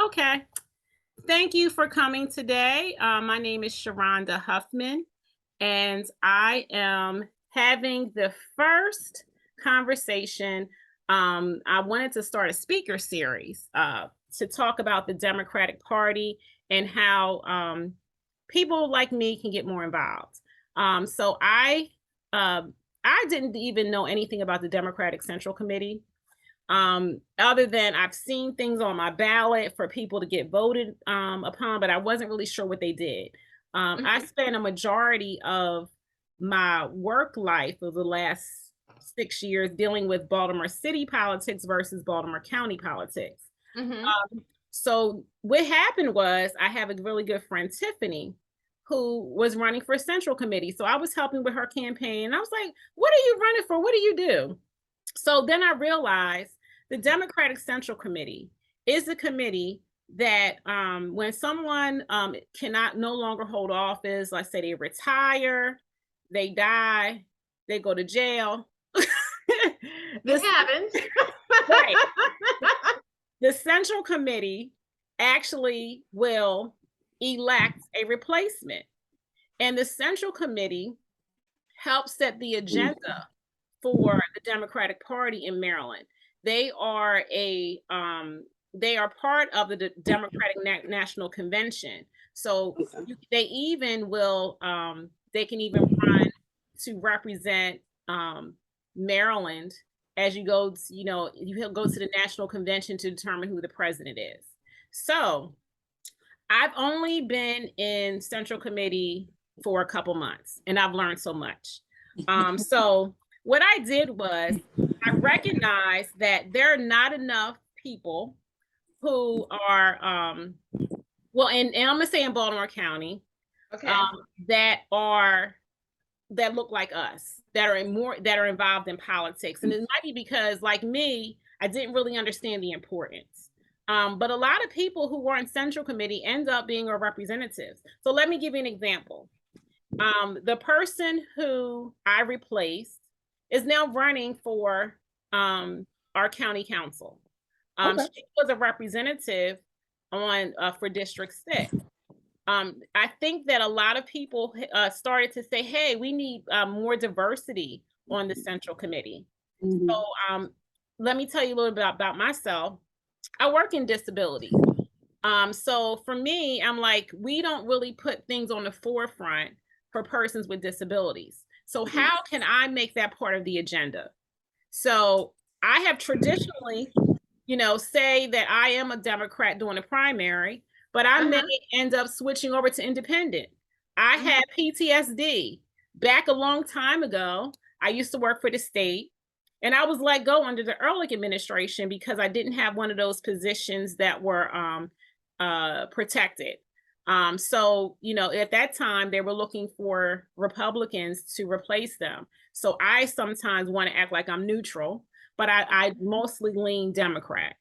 Okay. Thank you for coming today. My name is Sharonda Huffman, and I am having the first conversation. I wanted to start a speaker series to talk about the Democratic Party and how people like me can get more involved. So uh, I didn't even know anything about the Democratic Central Committee, other than I've seen things on my ballot for people to get voted upon, but I wasn't really sure what they did. I Mhm. spent a majority of my work life of the last 6 years dealing with Baltimore City politics versus Baltimore County politics. Mhm. So what happened was I have a really good friend, Tiffany, who was running for Central Committee. So I was helping with her campaign. And I was like, what are you running for? What do you do? So then I realized the Democratic Central Committee is the committee that when someone cannot no longer hold office, like say they retire, they die, they go to jail. It this happens. right. The Central Committee actually will elect a replacement. And the Central Committee helps set the agenda for the Democratic Party in Maryland. They are they are part of the Democratic National Convention. So they even will they can even run to represent Maryland as you go to, you go to the national convention to determine who the president is. So I've only been in Central Committee for a couple months and I've learned so much. So what I did was I recognized that there are not enough people who are well, and I'm gonna say in Baltimore County, Okay. um, that are that look like us, that are that are involved in politics. And it might be because, like me, I didn't really understand the importance. But a lot of people who were in Central Committee end up being our representatives. So let me give you an example. The person who I replaced is now running for our county council. Okay. She was a representative on for District 6. I think that a lot of people started to say, "Hey, we need more diversity on the Central Committee." So, Mhm. um, let me tell you a little bit about myself. I work in disability. So for me, I'm like, we don't really put things on the forefront for persons with disabilities. So how can I make that part of the agenda? So I have traditionally, say that I am a Democrat during a primary, but I may Uh-huh. end up switching over to independent. I Mhm. had PTSD back a long time ago. I used to work for the state and I was let go under the Ehrlich administration because I didn't have one of those positions that were protected. So, at that time, they were looking for Republicans to replace them. So I sometimes want to act like I'm neutral, but I mostly lean Democrat.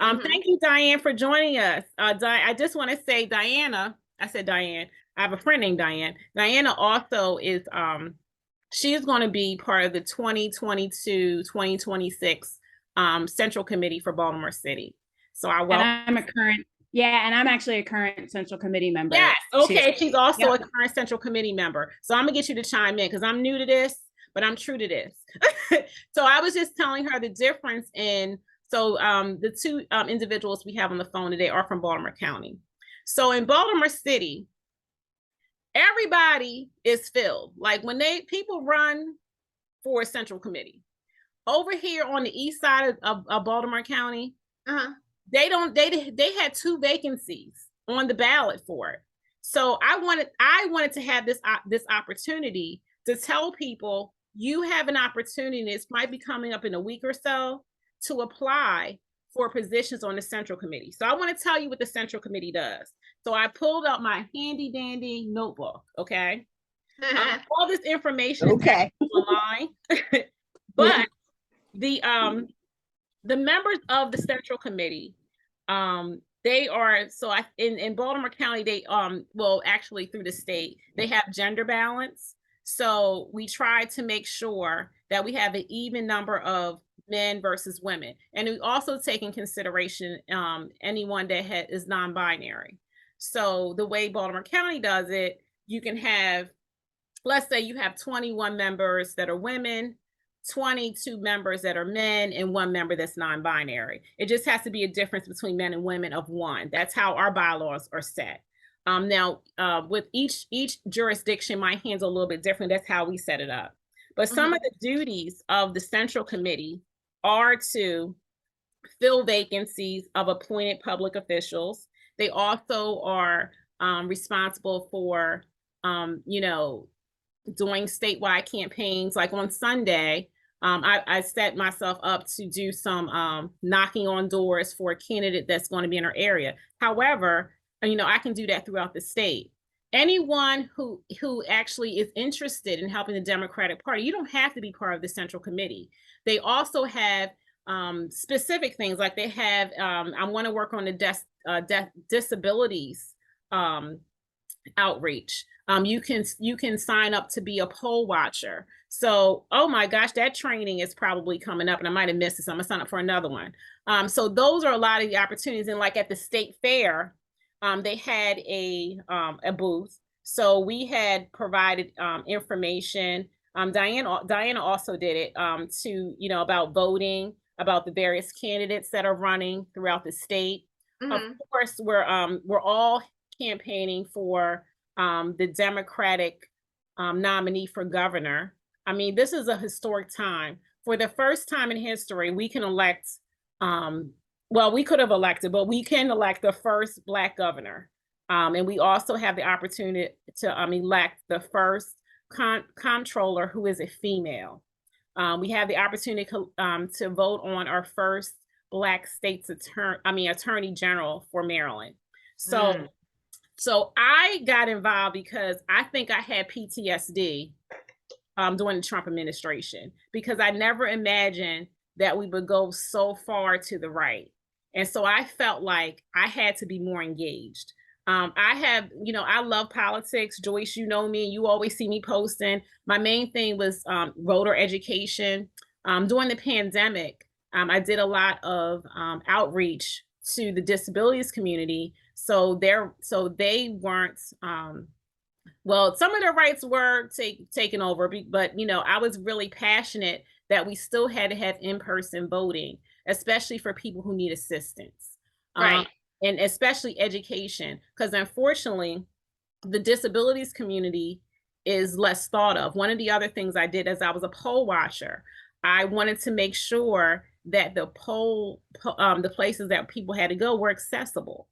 Mhm. Thank you, Diane, for joining us. I just want to say, Diana, I said Diane. I have a friend named Diane. Diana also is, she is going to be part of the 2022-2026 Central Committee for Baltimore City. So I And welcome. I'm a current, yeah, and I'm actually a current Central Committee Yes. member too. Okay. She's also Yep. a current Central Committee member. So I'm gonna get you to chime in because I'm new to this, but I'm true to this. So I was just telling her the difference in the two individuals we have on the phone today are from Baltimore County. So in Baltimore City, everybody is filled. Like when people run for a Central Committee. Over here on the east side of Baltimore County, Uh-huh. they had two vacancies on the ballot for it. So I wanted to have this opportunity to tell people you have an opportunity. This might be coming up in a week or so to apply for positions on the Central Committee. So I want to tell you what the Central Committee does. So I pulled up my handy dandy notebook. Okay, all this information is Okay. online, but the members of the Central Committee, they are so I in Baltimore County, they well actually through the state, they have gender balance. So we try to make sure that we have an even number of men versus women. And we also take in consideration anyone that is non-binary. So the way Baltimore County does it, you can have, let's say you have 21 members that are women, 22 members that are men, and 1 member that's non-binary. It just has to be a difference between men and women of 1. That's how our bylaws are set. Now, with each jurisdiction might handle a little bit different. That's how we set it up. But some of the duties of the Central Committee are to fill vacancies of appointed public officials. They also are responsible for, doing statewide campaigns. Like on Sunday, I set myself up to do some knocking on doors for a candidate that's going to be in our area. However, I can do that throughout the state. Anyone who actually is interested in helping the Democratic Party, you don't have to be part of the Central Committee. They also have specific things, like they have, I want to work on the disabilities outreach. You can sign up to be a poll watcher. So, oh my gosh, that training is probably coming up, and I might have missed it, so I'm gonna sign up for another one. So those are a lot of the opportunities. And like at the state fair, they had a booth. So we had provided information. Diana also did it about voting, about the various candidates that are running throughout the state. Of course, we're all campaigning for the Democratic nominee for governor. I mean, this is a historic time. For the first time in history, we can elect, well, we could have elected, but we can elect the first Black governor. And we also have the opportunity to elect the first comptroller who is a female. We have the opportunity to vote on our first Black state's attorney general for Maryland. So I got involved because I think I had PTSD during the Trump administration, because I never imagined that we would go so far to the right. And so I felt like I had to be more engaged. I love politics. Joyce, you know me, you always see me posting. My main thing was voter education. During the pandemic, I did a lot of outreach to the disabilities community. So they weren't, well, some of their rights were taken over, but I was really passionate that we still had to have in-person voting, especially for people who need assistance. Right. And especially education, because unfortunately, the disabilities community is less thought of. One of the other things I did as I was a poll watcher, I wanted to make sure that the places that people had to go were accessible.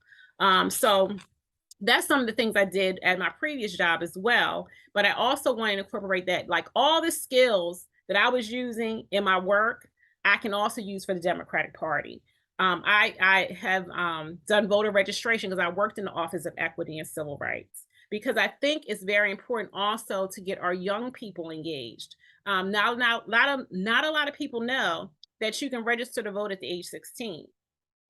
So that's some of the things I did at my previous job as well. But I also wanted to incorporate that, like all the skills that I was using in my work, I can also use for the Democratic Party. I have done voter registration because I worked in the Office of Equity and Civil Rights, because I think it's very important also to get our young people engaged. Now, not a lot of people know that you can register to vote at the age 16.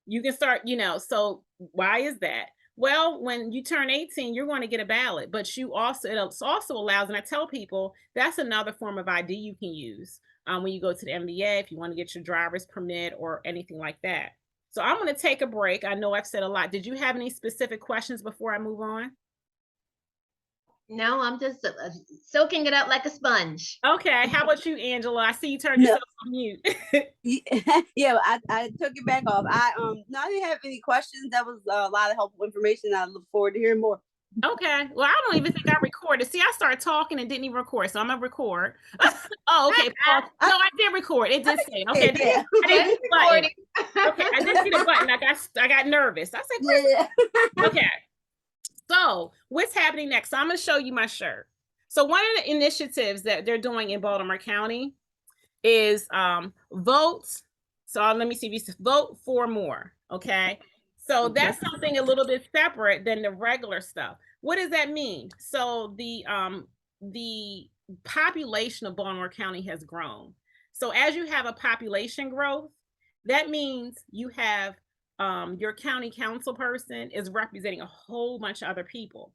You can start, so why is that? Well, when you turn 18, you're going to get a ballot, but it also allows, and I tell people, that's another form of ID you can use when you go to the MBA, if you want to get your driver's permit or anything like that. So I'm going to take a break. I know I've said a lot. Did you have any specific questions before I move on? No, I'm just soaking it up like a sponge. Okay. How about you, Angela? I see you turned yourself on mute. Yeah, I took it back off. I didn't have any questions. That was a lot of helpful information. I look forward to hearing more. Okay. Well, I don't even think I recorded. See, I started talking and didn't even record, so I'm gonna record. Oh, okay. No, I did record. It did say. Okay. Yeah. I didn't see the button. Okay, I didn't see the button. I got nervous. I said, Yeah. okay. So what's happening next? So I'm gonna show you my shirt. So one of the initiatives that they're doing in Baltimore County is vote. So let me see if you vote for more. Okay. So that's something a little bit separate than the regular stuff. What does that mean? So the population of Baltimore County has grown. So as you have a population growth, that means you have your county council person is representing a whole bunch of other people.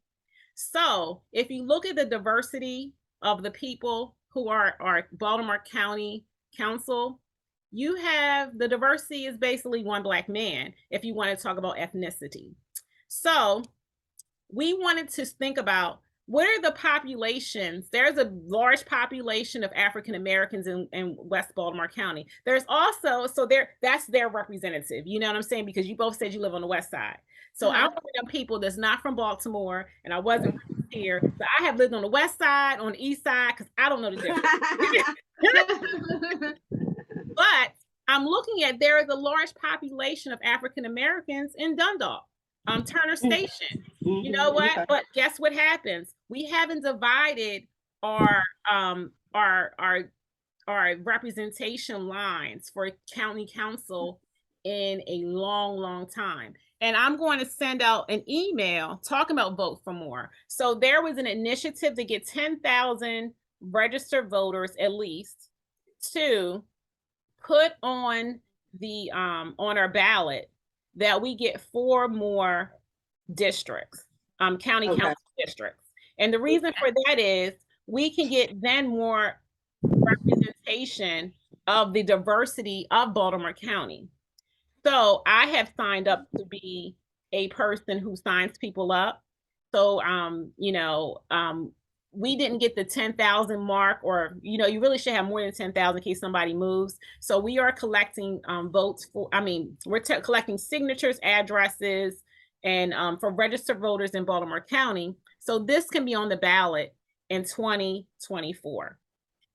So if you look at the diversity of the people who are Baltimore County Council, you have the diversity is basically one Black man, if you want to talk about ethnicity. So we wanted to think about what are the populations. There's a large population of African Americans in West Baltimore County. There's also, so that's their representative, you know what I'm saying? Because you both said you live on the west side. So I'm one of them people that's not from Baltimore, and I wasn't here. So I have lived on the west side, on the east side, because I don't know the difference. But I'm looking at, there is a large population of African Americans in Dundalk, Turner Station. You know what? Okay. But guess what happens? We haven't divided our representation lines for county council in a long, long time. And I'm going to send out an email talking about Vote for More. So there was an initiative to get 10,000 registered voters at least to put on the on our ballot that we get 4 more districts, county council districts. And the reason for that is we can get then more representation of the diversity of Baltimore County. So I have signed up to be a person who signs people up. So, we didn't get the 10,000 mark, or, you really should have more than 10,000 in case somebody moves. So we are collecting votes for, we're collecting signatures, addresses, and for registered voters in Baltimore County. So this can be on the ballot in 2024.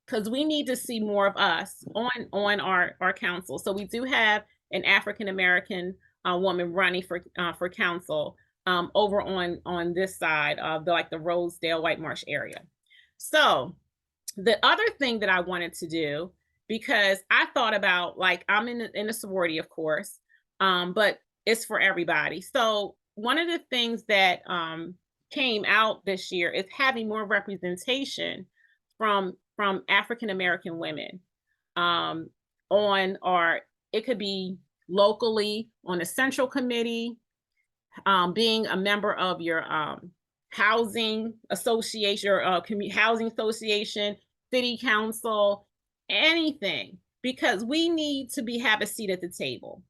Because we need to see more of us on our council. So we do have an African American woman running for council over on this side of the Rosedale White Marsh area. So the other thing that I wanted to do, because I thought about, I'm in a sorority, of course, but it's for everybody. So one of the things that came out this year is having more representation from African American women it could be locally on a central committee, being a member of your housing association or housing association, city council, anything, because we need to have a seat at the table.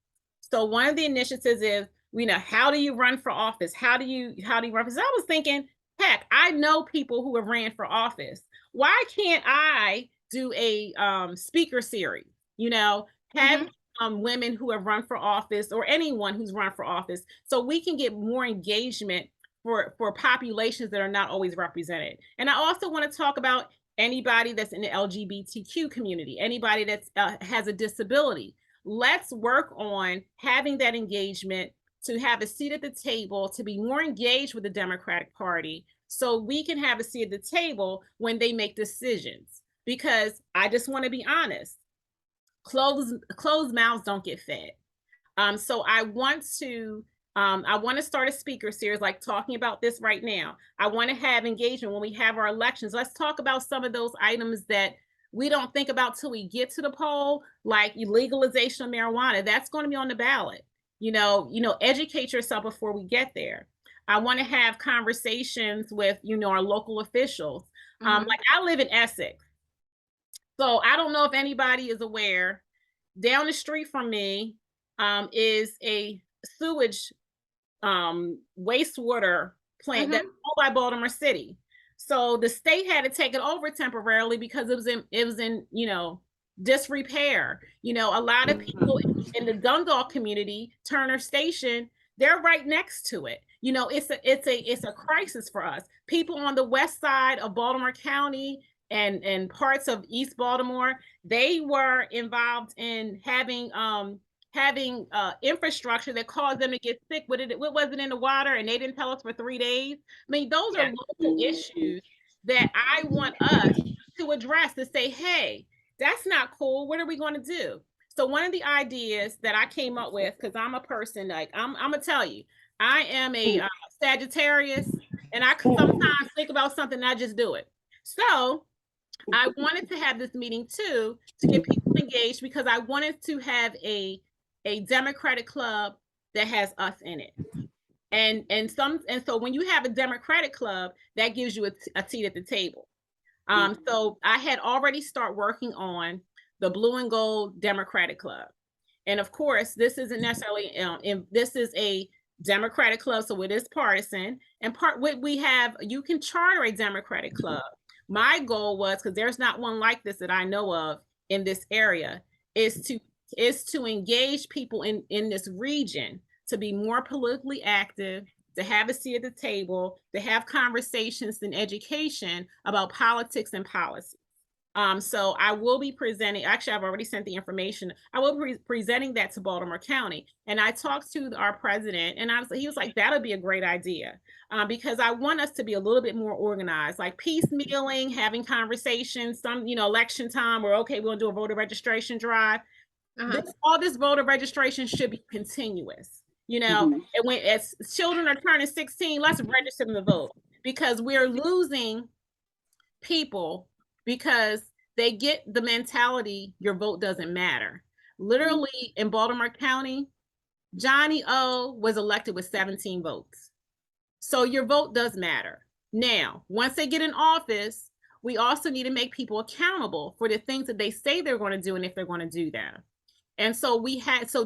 So one of the initiatives is, how do you run for office? How do you run? Because I was thinking, heck, I know people who have ran for office. Why can't I do a speaker series? Have women who have run for office, or anyone who's run for office, so we can get more engagement for populations that are not always represented. And I also want to talk about anybody that's in the LGBTQ community, anybody that has a disability. Let's work on having that engagement, to have a seat at the table, to be more engaged with the Democratic Party, so we can have a seat at the table when they make decisions. Because I just want to be honest, closed mouths don't get fed. So I want to start a speaker series, like talking about this right now. I want to have engagement when we have our elections. Let's talk about some of those items that we don't think about till we get to the poll, like legalization of marijuana. That's going to be on the ballot. Educate yourself before we get there. I want to have conversations with, our local officials. I live in Essex. So I don't know if anybody is aware, down the street from me is a sewage wastewater plant that's owned by Baltimore City. So the state had to take it over temporarily because it was in disrepair. A lot of people in the Dundalk community, Turner Station, they're right next to it. It's a crisis for us. People on the west side of Baltimore County and parts of East Baltimore, they were involved in having infrastructure that caused them to get sick with it. It wasn't in the water, and they didn't tell us for 3 days. Those are local issues that I want us to address, to say, hey, that's not cool. What are we going to do? So one of the ideas that I came up with, because I'm a person, I'm gonna tell you, I am a Sagittarius, and I sometimes think about something and I just do it. So I wanted to have this meeting too, to get people engaged, because I wanted to have a Democratic club that has us in it. And so when you have a Democratic club, that gives you a seat at the table. So I had already started working on the Blue and Gold Democratic Club. And of course, this isn't necessarily, this is a Democratic club, so it is partisan. And what we have, you can charter a Democratic club. My goal was, because there's not one like this that I know of in this area, is to engage people in this region to be more politically active, to have a seat at the table, to have conversations and education about politics and policy. So I will be presenting, actually, I've already sent the information. I will be presenting that to Baltimore County. And I talked to our president, and he was like, that'll be a great idea. Because I want us to be a little bit more organized, like piecemealing, having conversations, election time, where, okay, we're gonna do a voter registration drive. All this voter registration should be continuous, and as children are turning 16, let's register them to vote, because we're losing people because they get the mentality your vote doesn't matter. Literally in Baltimore County, Johnny O was elected with 17 votes. So your vote does matter. Now, once they get in office, we also need to make people accountable for the things that they say they're going to do and if they're going to do them. And so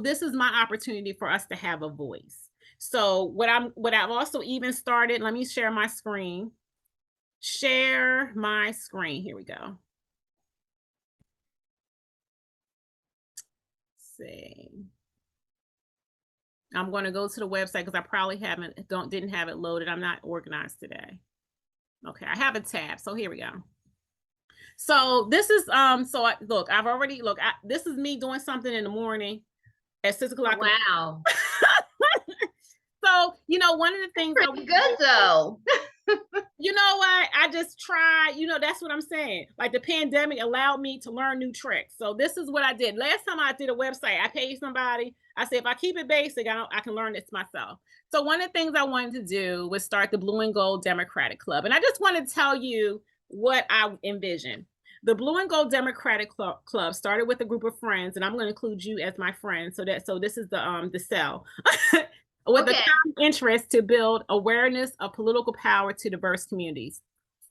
this is my opportunity for us to have a voice. So what I've also even started, let me share my screen. Share my screen. Here we go. Let's see. I'm going to go to the website because I probably didn't have it loaded. I'm not organized today. Okay, I have a tab. So here we go. So this is this is me doing something in the morning at 6 o'clock. Wow. So, one of the things pretty good though. You know what? I just try, that's what I'm saying. Like, the pandemic allowed me to learn new tricks. So this is what I did. Last time I did a website, I paid somebody. I said, if I keep it basic, I can learn this myself. So one of the things I wanted to do was start the Blue and Gold Democratic Club. And I just want to tell you what I envision. The Blue and Gold Democratic Club started with a group of friends, and I'm going to include you as my friend. So this is the cell. With a common interest to build awareness of political power to diverse communities.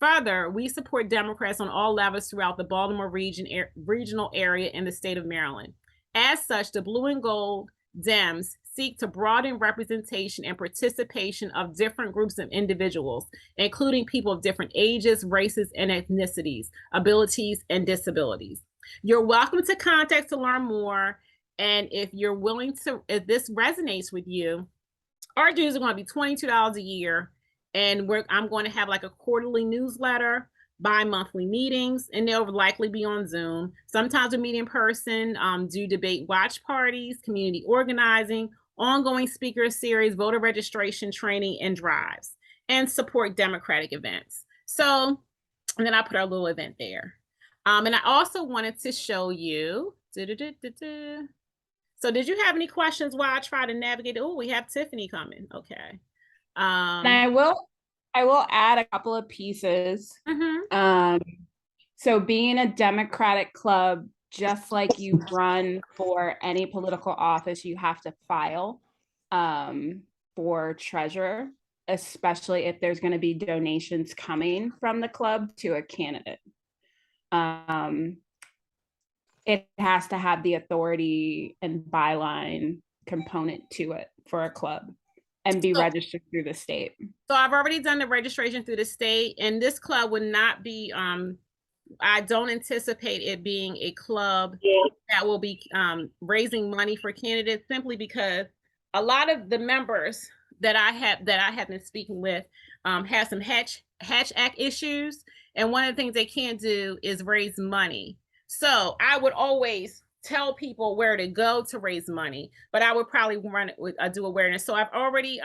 Further, we support Democrats on all levels throughout the Baltimore regional area in the state of Maryland. As such, the Blue and Gold Dems seek to broaden representation and participation of different groups of individuals, including people of different ages, races, and ethnicities, abilities, and disabilities. You're welcome to contact to learn more. And if you're willing to, if this resonates with you, our dues are going to be $22 a year, and I'm going to have like a quarterly newsletter, bi-monthly meetings, and they'll likely be on Zoom. Sometimes we meet in person, do debate watch parties, community organizing, ongoing speaker series, voter registration training, and drives, and support democratic events. So, and then I put our little event there. And I also wanted to show you, so did you have any questions while I try to navigate? Oh, we have Tiffany coming. Okay. And I will add a couple of pieces. So being a Democratic club, just like you run for any political office, you have to file for treasurer, especially if there's going to be donations coming from the club to a candidate. It has to have the authority and byline component to it for a club and be registered through the state. So I've already done the registration through the state, and this club would not be, I don't anticipate it being a club that will be raising money for candidates, simply because a lot of the members that I have been speaking with have some Hatch Act issues. And one of the things they can't do is raise money. So I would always tell people where to go to raise money, but I would probably do awareness. So I've already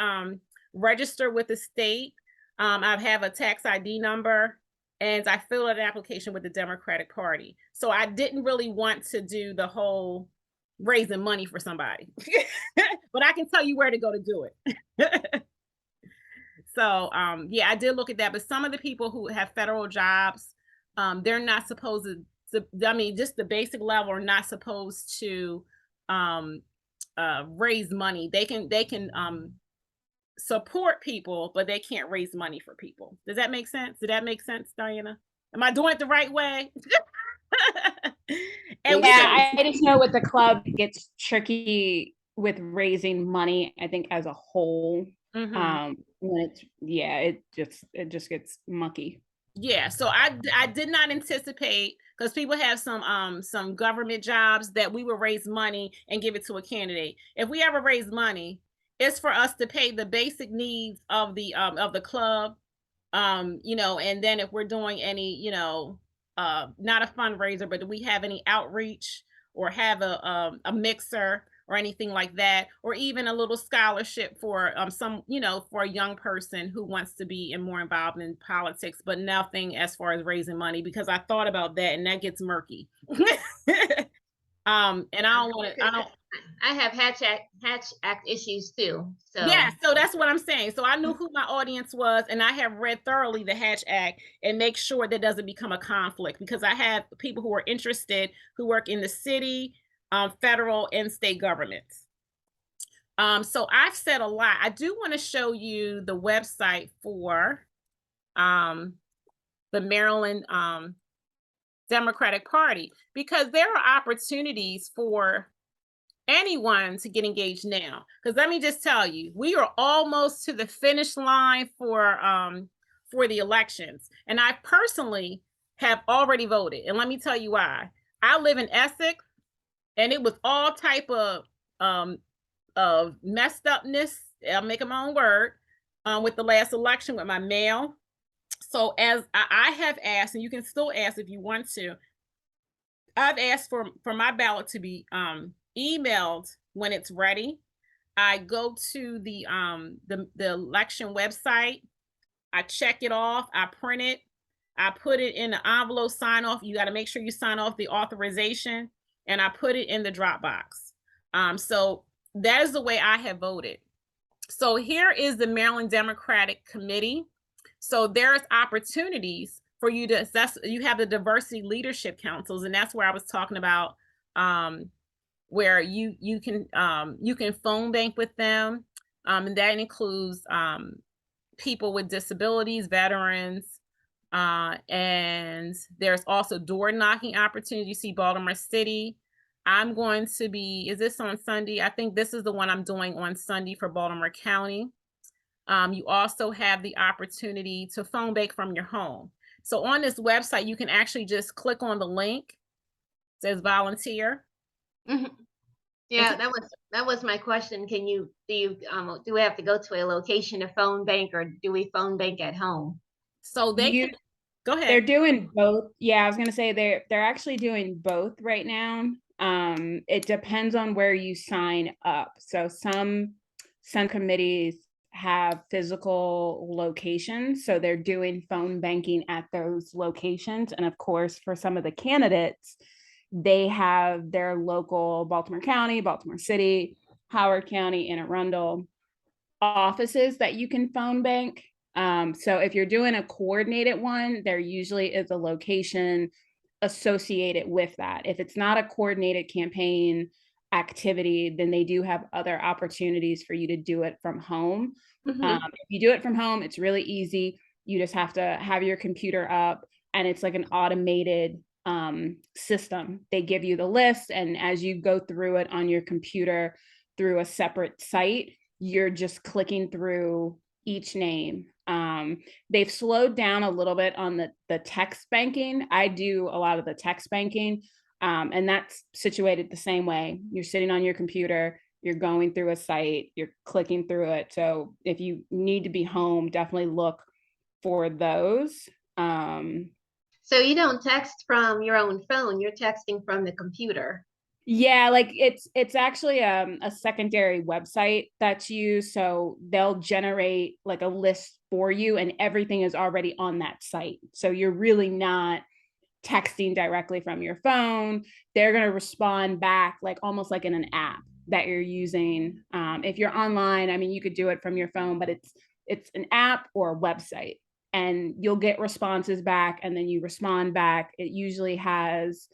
registered with the state. I have a tax ID number, and I filled out an application with the Democratic Party. So I didn't really want to do the whole raising money for somebody, but I can tell you where to go to do it. So yeah, I did look at that, but some of the people who have federal jobs, they're not supposed to, I mean, just the basic level, are not supposed to raise money. They can support people, but they can't raise money for people. Does that make sense? Did that make sense, Diana? Am I doing it the right way? And yeah, I just know with the club, it gets tricky with raising money, I think, as a whole. When it's, yeah, it just gets mucky. Yeah, so I did not anticipate, because people have some government jobs, that we would raise money and give it to a candidate. If we ever raise money, it's for us to pay the basic needs of the club, you know, and then if we're doing any, you know, not a fundraiser, but do we have any outreach or have a mixer or anything like that, or even a little scholarship for some, you know, for a young person who wants to be more involved in politics, but nothing as far as raising money, because I thought about that and that gets murky. And I don't want to, I have Hatch Act issues too. So yeah, so that's what I'm saying. So I knew who my audience was, and I have read thoroughly the Hatch Act and make sure that doesn't become a conflict, because I have people who are interested who work in the city, federal and state governments. So I've said a lot. I do want to show you the website for the Maryland Democratic Party, because there are opportunities for anyone to get engaged now. Because let me just tell you, we are almost to the finish line for the elections, and I personally have already voted. And let me tell you why. I live in Essex, and it was all type of messed upness. I'm making my own word with the last election with my mail. So as I have asked, and you can still ask if you want to, I've asked for my ballot to be emailed when it's ready. I go to the election website, I check it off, I print it, I put it in the envelope, sign off. You got to make sure you sign off the authorization, and I put it in the Dropbox. So that is the way I have voted. So here is the Maryland Democratic Committee. So there's opportunities for you to assess. You have the diversity leadership councils, and that's where I was talking about, where you can phone bank with them, and that includes people with disabilities, veterans, and there's also door knocking opportunities. You see Baltimore City. I'm going to be, is this on Sunday? I think this is the one I'm doing on Sunday for Baltimore County. You also have the opportunity to phone bank from your home. So on this website, you can actually just click on the link. It says volunteer. Yeah, that was my question. Do we have to go to a location to phone bank, or do we phone bank at home? So they can go ahead. They're doing both. Yeah, I was gonna say they're actually doing both right now. It depends on where you sign up. So some committees have physical locations, so they're doing phone banking at those locations. And of course, for some of the candidates, they have their local Baltimore County, Baltimore City, Howard County, Anne Arundel offices that you can phone bank. So if you're doing a coordinated one, there usually is a location associated with that. If it's not a coordinated campaign activity, then they do have other opportunities for you to do it from home. If you do it from home, it's really easy. You just have to have your computer up, and it's like an automated system. They give you the list, and as you go through it on your computer through a separate site, you're just clicking through each name. They've slowed down a little bit on the text banking. I do a lot of the text banking, and that's situated the same way. You're sitting on your computer, you're going through a site, you're clicking through it. So if you need to be home, definitely look for those. So you don't text from your own phone, you're texting from the computer. Yeah, like it's actually a secondary website that's used. So they'll generate like a list for you, and everything is already on that site. So you're really not texting directly from your phone. They're going to respond back like almost like in an app that you're using. If you're online, I mean, you could do it from your phone, but it's an app or a website, and you'll get responses back, and then you respond back. It usually has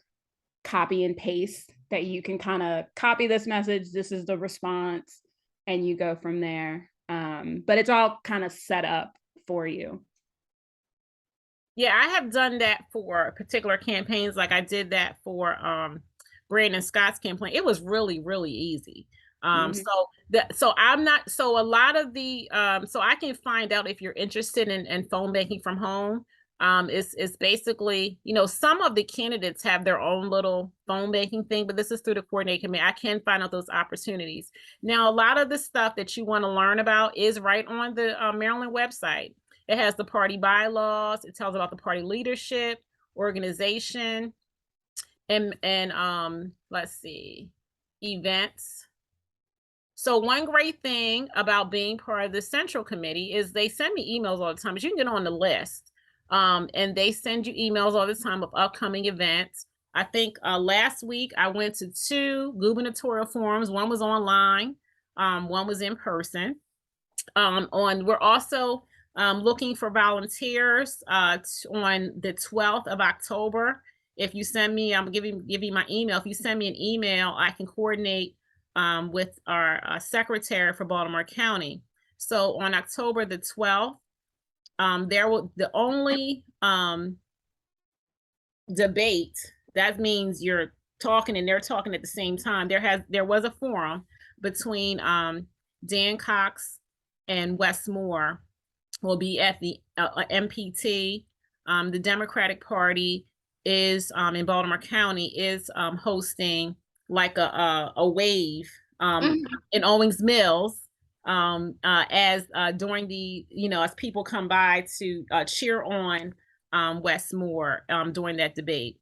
copy and paste that you can kind of copy this message, this is the response, and you go from there. But it's all kind of set up for you. Yeah, I have done that for particular campaigns. Like I did that for Brandon Scott's campaign, it was really, really easy. Mhm. So I'm not, so a lot of the, so I can find out if you're interested in phone banking from home. It's basically, you know, some of the candidates have their own little phone banking thing, but this is through the coordinating committee. I can find out those opportunities. Now, a lot of the stuff that you want to learn about is right on the Maryland website. It has the party bylaws. It tells about the party leadership, organization, and let's see, events. So one great thing about being part of the central committee is they send me emails all the time, but you can get on the list. And they send you emails all the time of upcoming events. I think last week I went to 2 gubernatorial forums. One was online, one was in person. We're also looking for volunteers on the 12th of October. If you send me, I'm give you my email. If you send me an email, I can coordinate with our secretary for Baltimore County. So on October the 12th, the only debate, that means you're talking and they're talking at the same time. There was a forum between Dan Cox and Wes Moore will be at the MPT. The Democratic Party is in Baltimore County is hosting like a wave in Owings Mills as during the, you know, as people come by to cheer on Wes Moore during that debate.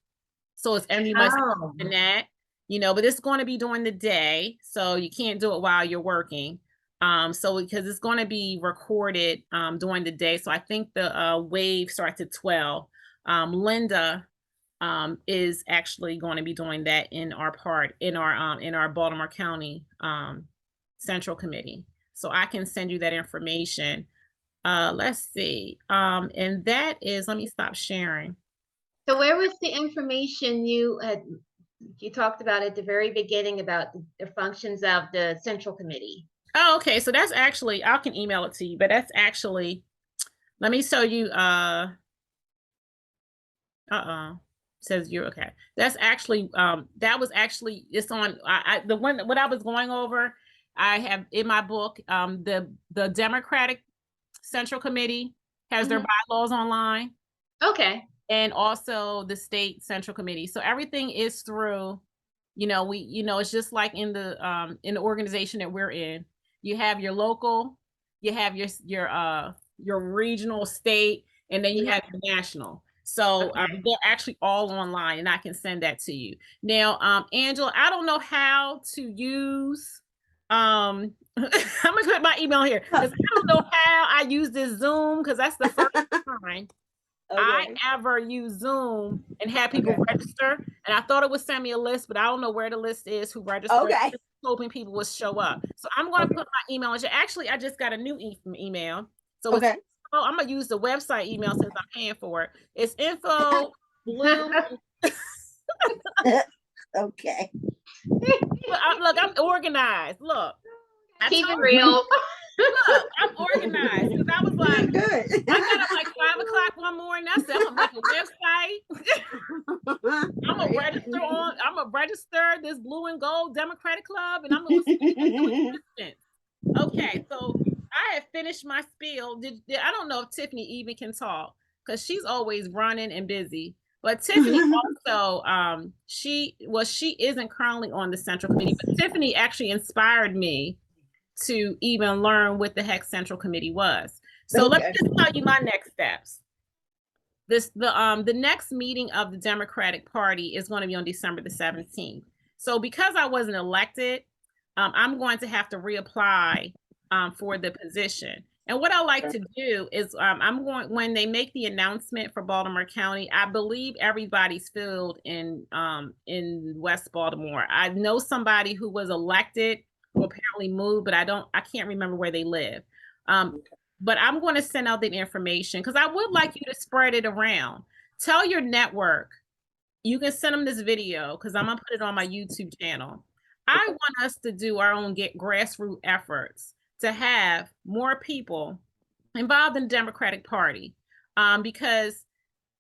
So it's every much in that, you know, but it's going to be during the day, so you can't do it while you're working. So because it's going to be recorded during the day, so I think the wave starts at 12. Linda is actually going to be doing that in our Baltimore County Central Committee. So I can send you that information. Let's see. And that is, let me stop sharing. So where was the information you talked about at the very beginning about the functions of the Central Committee? Oh, okay. So that's actually, I can email it to you, but that's actually, let me show you, says you're okay. That's actually, that was actually, it's on, the one, what I was going over, I have in my book, the Democratic Central Committee has their bylaws online. Okay. And also the state Central Committee. So everything is through, you know, it's just like in the organization that we're in. You have your local, you have your regional, state, and then you have your national. So they're actually all online, and I can send that to you. Now, Angela, I don't know how to use I'm gonna put my email here because I don't know how I use this Zoom because that's the first time I ever use Zoom and have people register. And I thought it would send me a list, but I don't know where the list is, who registered. Okay. Hoping people will show up. So I'm going to put my email in. Actually, I just got a new email. So it's, I'm going to use the website email since I'm paying for it. It's info blue. Okay. Look, I'm organized. Look. Keep it real. Look, I'm organized because I was like, good. I got up like 5 o'clock one morning. I said, I'm gonna make a website. I'm gonna register this Blue and Gold Democratic Club, and I'm gonna see. Okay, so I have finished my spiel. I don't know if Tiffany even can talk because she's always running and busy. But Tiffany also, she isn't currently on the Central Committee, but Tiffany actually inspired me to even learn what the heck Central Committee was. So let me just tell you my next steps. The next meeting of the Democratic Party is going to be on December the 17th. So because I wasn't elected, I'm going to have to reapply for the position. And what I like to do is when they make the announcement for Baltimore County, I believe everybody's filled in West Baltimore. I know somebody who was elected who apparently moved, but I can't remember where they live. But I'm going to send out the information because I would like you to spread it around. Tell your network. You can send them this video because I'm going to put it on my YouTube channel. I want us to do our own grassroots efforts to have more people involved in the Democratic Party because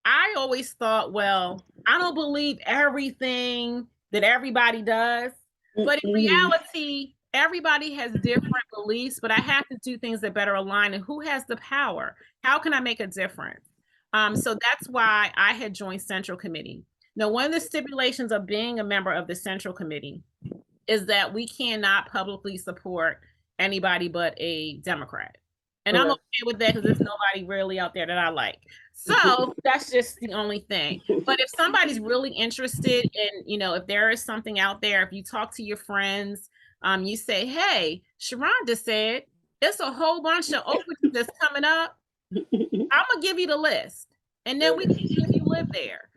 I always thought, well, I don't believe everything that everybody does. But in Mhm. reality, everybody has different beliefs, but I have to do things that better align. And who has the power? How can I make a difference? So that's why I had joined Central Committee. Now, one of the stipulations of being a member of the Central Committee is that we cannot publicly support anybody but a Democrat. And I'm Okay. okay with that because there's nobody really out there that I like. So that's just the only thing. But if somebody's really interested in, if there is something out there, if you talk to your friends, you say, hey, Sharonda said, it's a whole bunch of openings that's coming up. I'm gonna give you the list, and then we can see if you live there.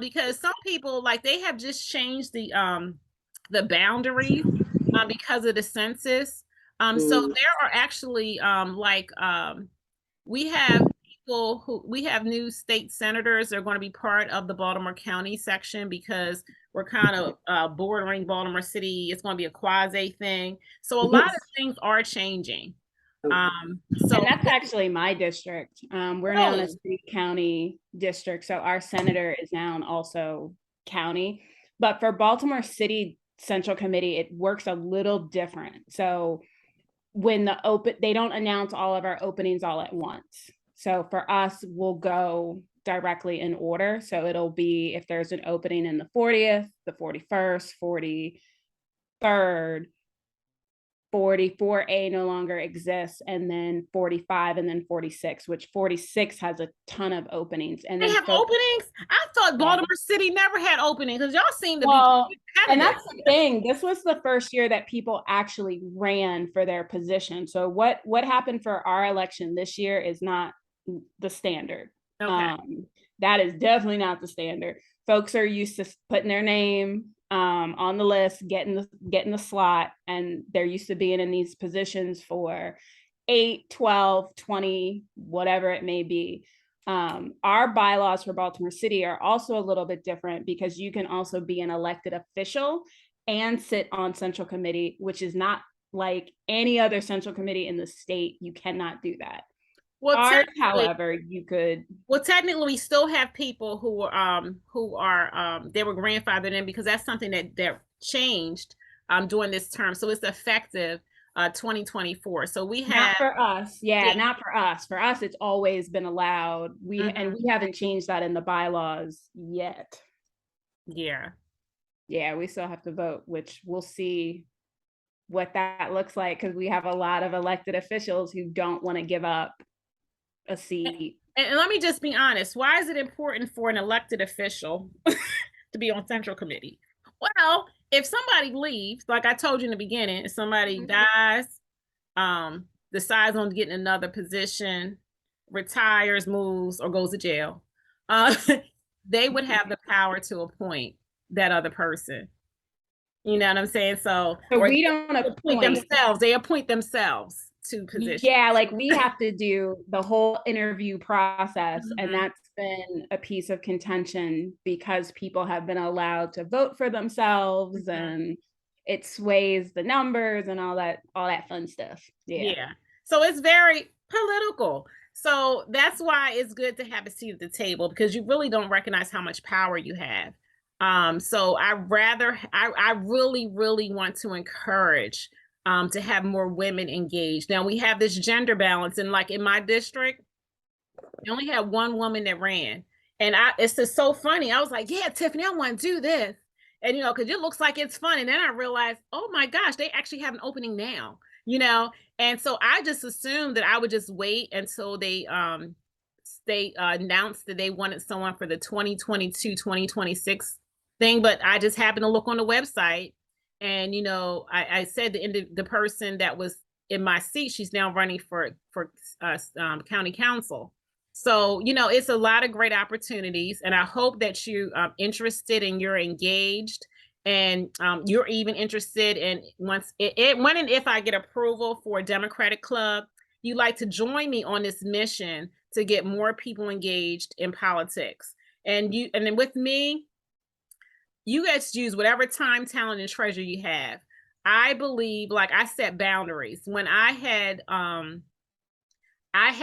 Because some people, like, they have just changed the boundaries because of the census. So there are actually we have we have new state senators that are going to be part of the Baltimore County section because we're kind of bordering Baltimore City. It's going to be a quasi thing. So a lot of things are changing. So And that's actually my district. We're now in a city county district, so our senator is now also county. But for Baltimore City Central Committee, it works a little different. So when they don't announce all of our openings all at once. So for us, we'll go directly in order. So it'll be if there's an opening in the 40th, the 41st, 43rd, 44A no longer exists, and then 45, and then 46, which 46 has a ton of openings. And they have openings? I thought Baltimore City never had openings because y'all seem to be and that's the thing. This was the first year that people actually ran for their position. So what happened for our election this year is not the standard. Okay. That is definitely not the standard. Folks are used to putting their name on the list, getting the slot, and they're used to being in these positions for 8, 12, 20, whatever it may be. Our bylaws for Baltimore City are also a little bit different because you can also be an elected official and sit on Central Committee, which is not like any other Central Committee in the state. You cannot do that. Well, ours, however, you could. Well, technically, we still have people who are they were grandfathered in because that's something that changed during this term. So it's effective 2024. So we have not for us, not for us. For us, it's always been allowed. And we haven't changed that in the bylaws yet. Yeah, we still have to vote, which we'll see what that looks like because we have a lot of elected officials who don't want to give up a seat. And let me just be honest. Why is it important for an elected official to be on Central Committee? Well, if somebody leaves, like I told you in the beginning, if somebody dies, decides on getting another position, retires, moves, or goes to jail, they would have the power to appoint that other person. You know what I'm saying? So we don't appoint themselves. They appoint themselves to positions. Yeah, like we have to do the whole interview process, and that's been a piece of contention because people have been allowed to vote for themselves, and it sways the numbers and all that fun stuff. Yeah. So it's very political. So that's why it's good to have a seat at the table because you really don't recognize how much power you have. So I really, really want to encourage to have more women engaged. Now we have this gender balance, and like in my district, we only had one woman that ran, and it's just so funny. I was like, "Yeah, Tiffany, I want to do this," and because it looks like it's fun, and then I realized, oh my gosh, they actually have an opening now, and so I just assumed that I would just wait until they announced that they wanted someone for the 2022-2026 thing, but I just happened to look on the website. And I said the person that was in my seat, she's now running for county council. So it's a lot of great opportunities, and I hope that you interested and you're engaged, and you're even interested in when and if I get approval for a Democratic club, you'd like to join me on this mission to get more people engaged in politics. And then with me, you guys use whatever time, talent, and treasure you have. I believe, like I set boundaries when I had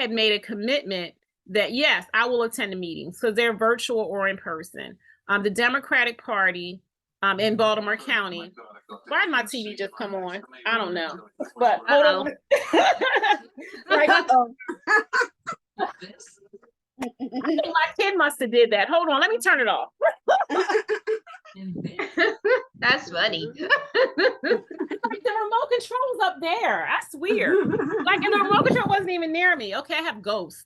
made a commitment that yes, I will attend the meetings because they're virtual or in person. The Democratic Party in Baltimore County. Why did my TV just come on? I don't know. But hold on. Like, I think my kid must have did that. Hold on, let me turn it off. That's funny. Like the remote control's up there. That's weird. Like, and the remote control wasn't even near me. Okay, I have ghosts.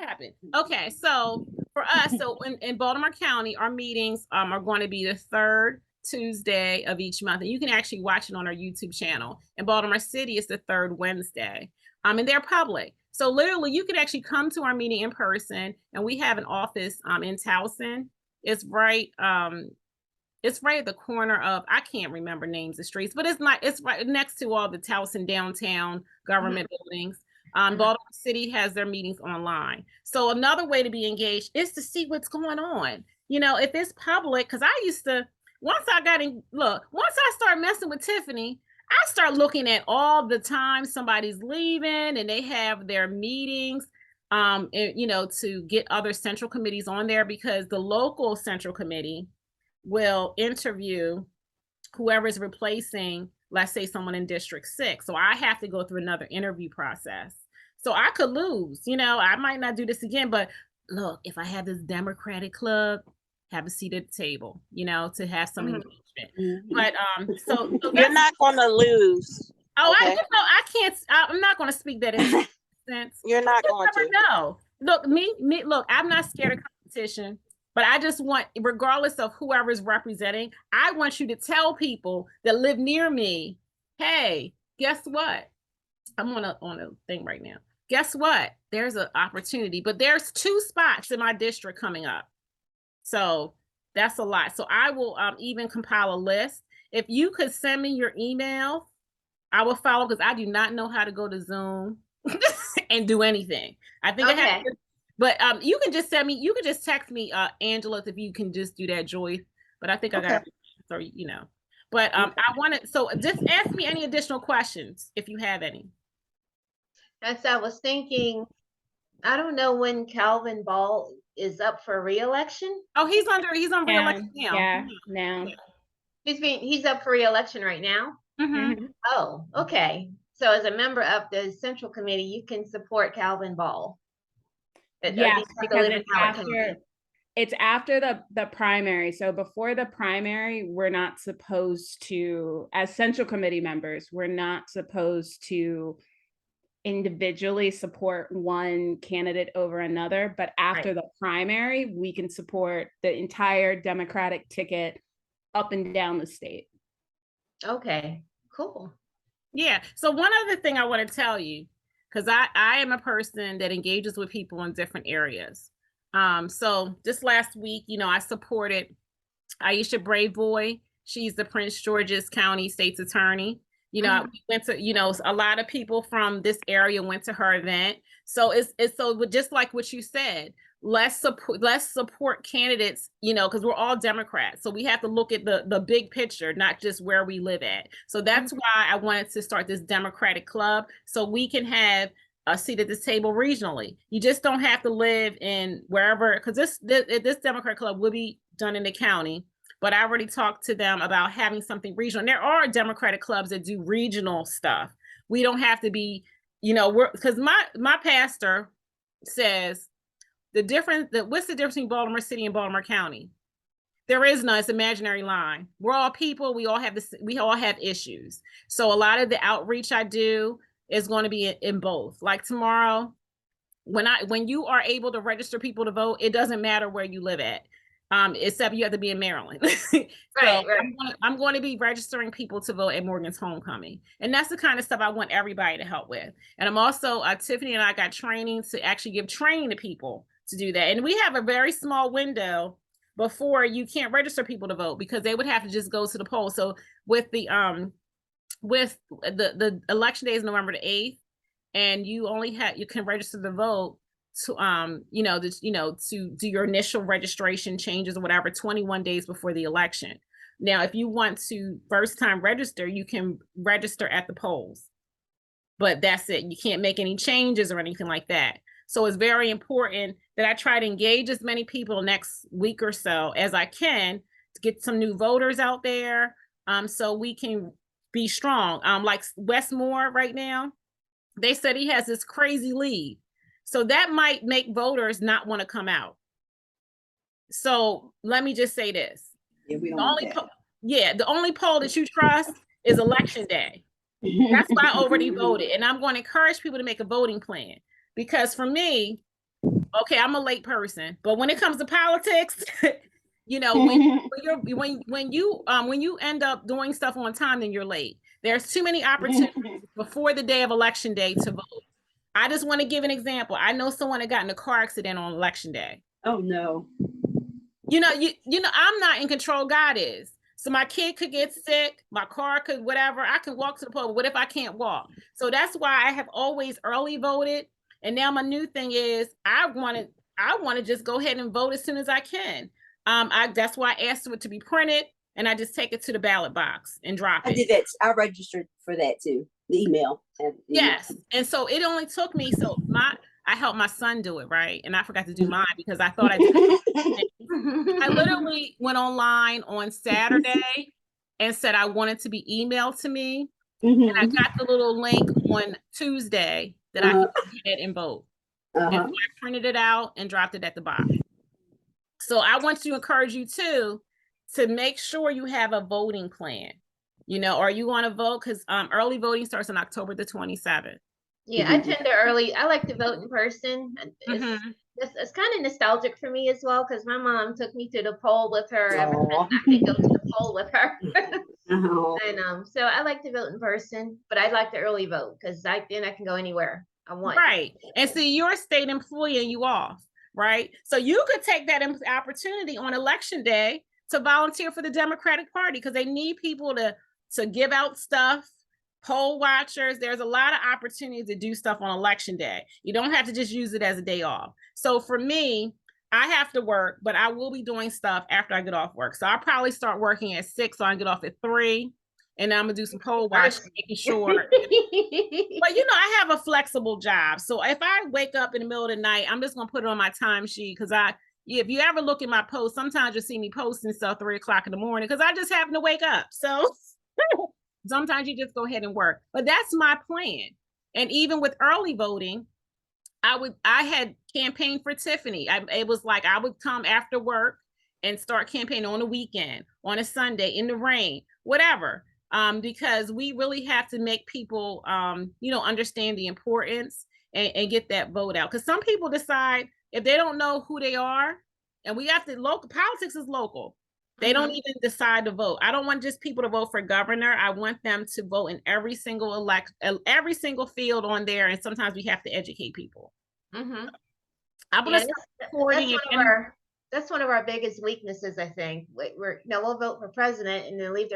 Happened. Okay, so for us, so in Baltimore County, our meetings are going to be the third Tuesday of each month, and you can actually watch it on our YouTube channel. In Baltimore City, it's the third Wednesday. And they're public, so literally you can actually come to our meeting in person, and we have an office in Towson. It's right at the corner of, I can't remember names of streets, but it's right next to all the Towson downtown government buildings. Baltimore City has their meetings online. So another way to be engaged is to see what's going on. You know, if it's public, because I used to, once I start messing with Tiffany, I start looking at all the time somebody's leaving and they have their meetings, and, you know, to get other central committees on there, because the local central committee will interview whoever's replacing, let's say, someone in District 6. So I have to go through another interview process. So I could lose, you know, I might not do this again, but look, if I have this Democratic club, have a seat at the table, you know, to have some engagement. But so you're not gonna lose. Oh, okay? I can't, I'm not gonna speak that in sense. You're not going to. No. Look, look, I'm not scared of competition. But I just want, regardless of whoever's representing, I want you to tell people that live near me, hey, guess what? I'm on a thing right now. Guess what? There's an opportunity, but there's 2 spots in my district coming up. So that's a lot. So I will even compile a list. If you could send me your email, I will follow, because I do not know how to go to Zoom and do anything. I think I have to. But you can just send me, you can just text me, Angela, if you can just do that, Joy. But I think I got, so you know. But I wanted, so just ask me any additional questions if you have any. As I was thinking, I don't know when Calvin Ball is up for re-election. Oh, he's on re-election now. Yeah, now. He's up for re-election right now. Oh, okay. So as a member of the Central Committee, you can support Calvin Ball. Yes, because it's after the primary. So before the primary, we're not supposed to, as Central Committee members, we're not supposed to individually support one candidate over another. But after the primary, we can support the entire Democratic ticket up and down the state. Okay, cool. Yeah. So one other thing I want to tell you, because I am a person that engages with people in different areas. So just last week, you know, I supported Aisha Braveboy. She's the Prince George's County State's Attorney. You know, we went to, you know, a lot of people from this area went to her event. So it's so just like what you said, let's support candidates, you know, because we're all Democrats. So we have to look at the big picture, not just where we live at. So that's why I wanted to start this Democratic club, so we can have a seat at this table regionally. You just don't have to live in wherever, because this Democratic club will be done in the county. But I already talked to them about having something regional. And there are Democratic clubs that do regional stuff. We don't have to be, you know, because my pastor says, what's the difference between Baltimore City and Baltimore County? There is none. It's an imaginary line. We're all people. We all have issues. So a lot of the outreach I do is going to be in both. Like tomorrow, when you are able to register people to vote, it doesn't matter where you live at, except you have to be in Maryland. Right. I'm going to be registering people to vote at Morgan's Homecoming, and that's the kind of stuff I want everybody to help with. And I'm also Tiffany and I got training to actually give training to people to do that. And we have a very small window before you can't register people to vote, because they would have to just go to the poll. So with the election day is November the 8th, and you can register to vote to to do your initial registration changes or whatever 21 days before the election. Now, if you want to first time register, you can register at the polls, but that's it. You can't make any changes or anything like that. So it's very important that I try to engage as many people next week or so as I can to get some new voters out there, so we can be strong. Like Westmore right now, they said he has this crazy lead. So that might make voters not want to come out. So let me just say this. Yeah, we don't The want only that. the only poll that you trust is election day. That's why I already voted. And I'm going to encourage people to make a voting plan. Because for me, okay, I'm a late person, but when it comes to politics, you know, when you end up doing stuff on time, then you're late. There's too many opportunities before the day of election day to vote. I just want to give an example. I know someone that got in a car accident on election day. Oh no. You know, I'm not in control, God is. So my kid could get sick, my car could, whatever. I could walk to the poll, but what if I can't walk? So that's why I have always early voted. And now my new thing is I want to just go ahead and vote as soon as I can. That's why I asked for it to be printed, and I just take it to the ballot box and drop it. I did that. I registered for that too. The email. Yes. And so it only took me, I helped my son do it, right? And I forgot to do mine because I thought I did. I literally went online on Saturday and said I wanted to be emailed to me. And I got the little link on Tuesday that I could go ahead and vote. And so I printed it out and dropped it at the box. So I want to encourage you too to make sure you have a voting plan. You know, or you want to vote because early voting starts on October the 27th. Yeah, I tend to I like to vote in person. It's kind of nostalgic for me as well because my mom took me to the poll with her every time I could go to the poll with her. And so I like to vote in person, but I like to early vote because then I can go anywhere I want. Right. And see, you're a state employee and you off, right? So you could take that opportunity on election day to volunteer for the Democratic Party because they need people to give out stuff, poll watchers. There's a lot of opportunities to do stuff on election day. You don't have to just use it as a day off. So for me, I have to work, but I will be doing stuff after I get off work. So I'll probably start working at 6, so I can get off at 3. And I'm gonna do some poll watching, making sure. But I have a flexible job. So if I wake up in the middle of the night, I'm just gonna put it on my timesheet because if you ever look at my posts, sometimes you'll see me posting stuff 3 o'clock in the morning because I just happen to wake up. So sometimes you just go ahead and work. But that's my plan. And even with early voting, I had campaigned for Tiffany. It was like I would come after work and start campaigning on a weekend, on a Sunday, in the rain, whatever. Because we really have to make people, understand the importance and get that vote out. Because some people decide if they don't know who they are, and we have to, local politics is local. They don't even decide to vote. I don't want just people to vote for governor. I want them to vote in every single every single field on there. And sometimes we have to educate people. That's one of our biggest weaknesses, I think. We'll vote for president and then leave the